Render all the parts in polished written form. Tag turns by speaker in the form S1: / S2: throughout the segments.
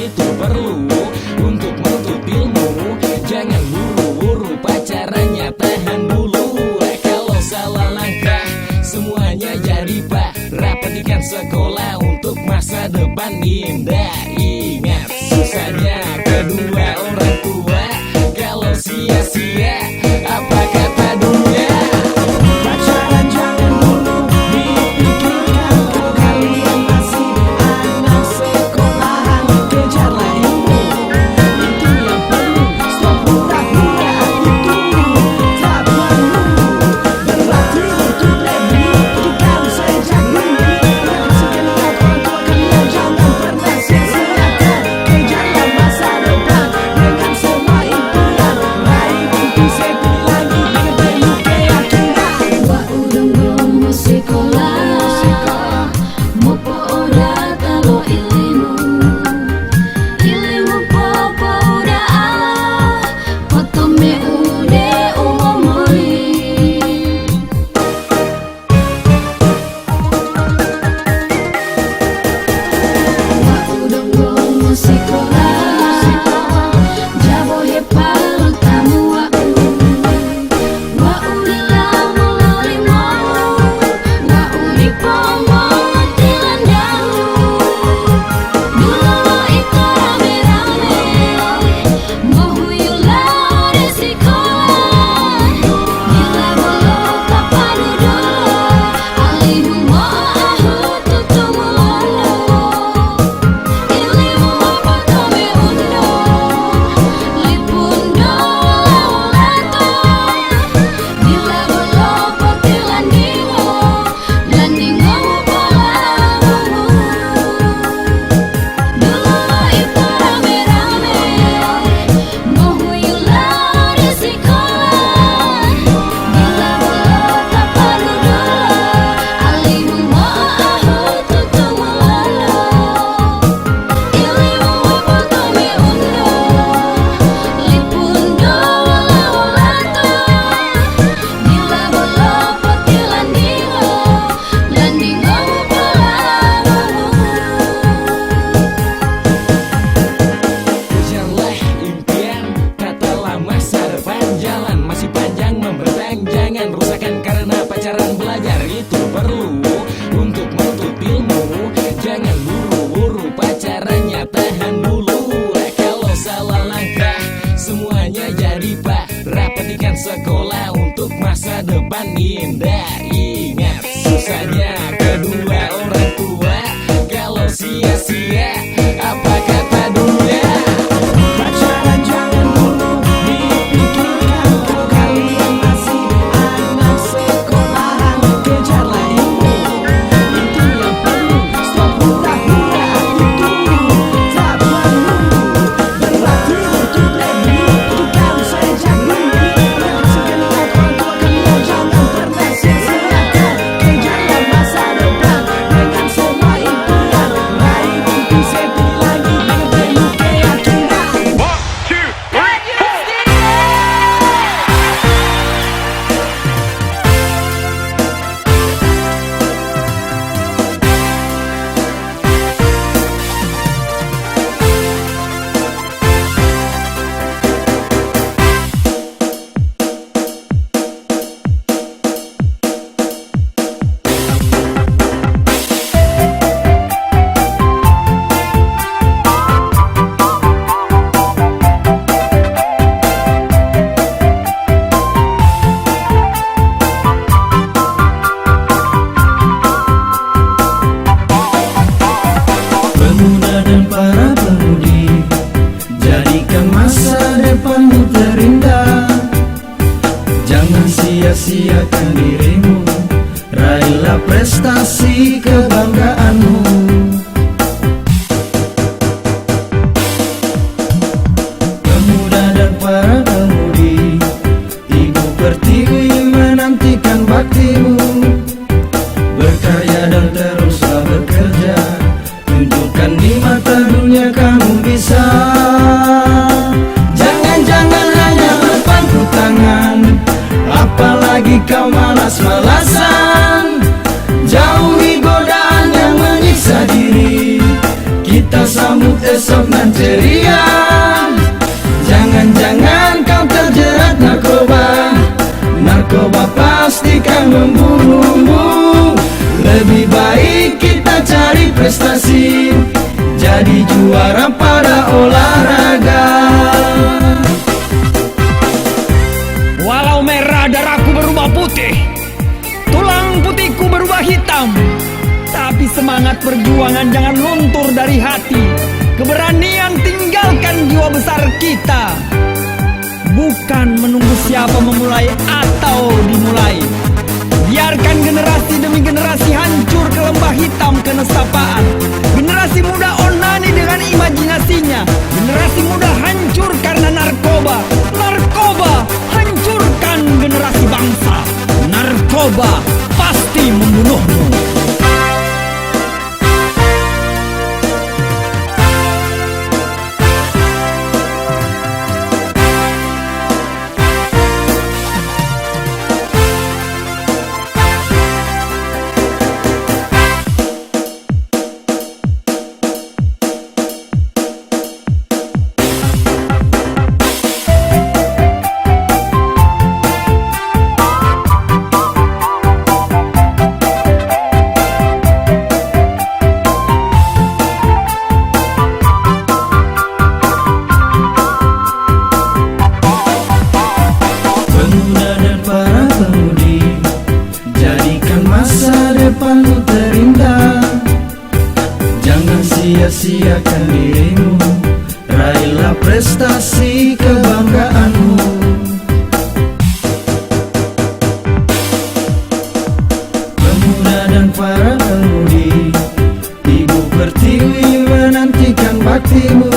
S1: itu perlu untuk menuntut ilmu. Jangan buru-buru pacarannya, tahan dulu. Kalau salah langkah semuanya jadi parah. Pendidikan sekolah untuk masa depan indah. Ingat susahnya kedua orang tua. Kalau sia-sia apa kata dunia? Pacaran jangan dulu dipikirkan. Kalau kalian masih anak sekolahan, kejarlah ilmu. Itu yang perlu. Stop pura-pura, itu tak perlu. Berlatih untuk lebih jika sejak dini. Kasihkan ingat orang tua kalian, jangan pernah sia-siakan. Kejarlah masa depan dengan semua impian. Raih mimpi setinggi langit dengan penuh keyakinan.
S2: Wa udang gomo sekolah, mopo ora talo ilmu popo ora foto me ude umomoi. Wa udang gomo sekolah, jabo he palu tamu wa uri lamu lolimo, wa uri pomo tilan dalu. Dulu itu rame-rame, mohuyula di sekolah. Gila bolo kapadudo, alihu mo'ahu tutumulolo. Ilimu foto me undo, lipundo lato. Gila bolo poti landingo, landingo polamu. Dulu itu rame-rame, mohuyula di sekolah. Gila bolo kapadudo, alihu mo'ahu tutumulolo. Ilimu foto me undo, lipundo lato. Gila bolo poti landingo, landingo polamu.
S1: Kejarlah impian, tatalah masa depan. Jalan masih panjang membentang, jangan rusakkan karena pacaran. Belajar itu perlu untuk menuntut ilmu. Jangan buru-buru pacarannya, tahan dulu. Kalau salah langkah semuanya jadi parah. Pendidikan sekolah untuk masa depan indah. Ingat susahnya kedua orang tua. Kalau sia-sia apa kata dunia? Pacaran jangan dulu dipikirkan. Kalau kalian masih anak sekolahan, kejarlah ilmu. Itu yang perlu. Stop pura-pura, itu tak perlu. Berlatih untuk lebih jika sejak dini. Kasihkan ingat orang tua kalian, jangan pernah sia-siakan. Kejarlah masa depan dengan semua impian. Raih mimpi setinggi langit dengan penuh keyakinan.
S3: Pemuda dan para pemudi, jadikan masa depanmu terindah. Jangan sia-siakan dirimu, raihlah prestasi kebanggaanmu. Pemuda dan para pemudi, Ibu Pertiwi menantikan baktimu. Berkarya dan teruslah bekerja, tunjukkan di mata dunia kamu bisa. Jangan-jangan hanya berpangku tangan, apalagi kau malas-malasan. Jauhi godaan yang menyiksa diri, kita kita sambut esok nan ceria. Jangan-jangan kau terjerat narkoba, narkoba pastikan membunuhmu. Lebih baik kita cari prestasi, jadi juara pada olahraga.
S4: Walau merah darahku berubah putih, tulang putihku berubah hitam, tapi semangat perjuangan jangan luntur dari hati. Keberanian tinggalkan jiwa besar kita, bukan menunggu siapa memulai atau dimulai. Biarkan generasi demi generasi hancur ke lembah hitam kenesapaan. Generasi muda onani dengan imajinasinya. Generasi muda hancur karena narkoba. Narkoba hancurkan generasi bangsa. Narkoba pasti membunuhmu.
S3: Depanmu terindah, jangan sia-siakan dirimu, raihlah prestasi kebanggaanmu. Pemuda dan para pemudi, Ibu Pertiwi menantikan baktimu.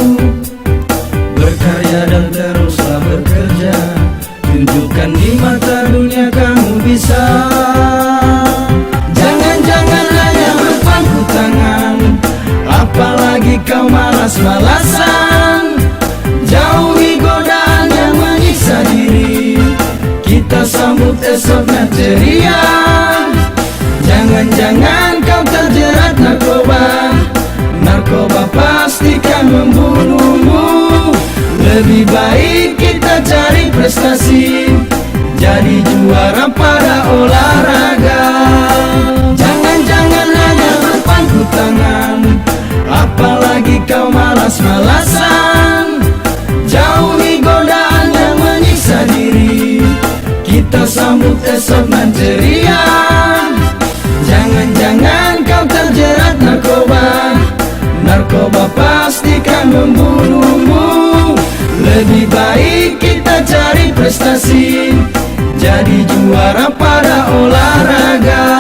S3: Berkarya dan teruslah bekerja, tunjukkan di mata dunia kamu bisa. Apalagi kau malas-malasan, jauhi godaan yang menyiksa diri. Kita sambut esok nan ceria. Jangan-jangan kau terjerat narkoba, narkoba pastikan membunuhmu. Lebih baik kita cari prestasi, jadi juara pada olahraga. Jangan-jangan hanya berpangku tangan, apalagi kau malas-malasan, jauhi godaan yang menyiksa diri. Kita sambut esok nan ceria. Jangan-jangan kau terjerat narkoba, narkoba pastikan membunuhmu. Lebih baik kita cari prestasi, jadi juara pada olahraga.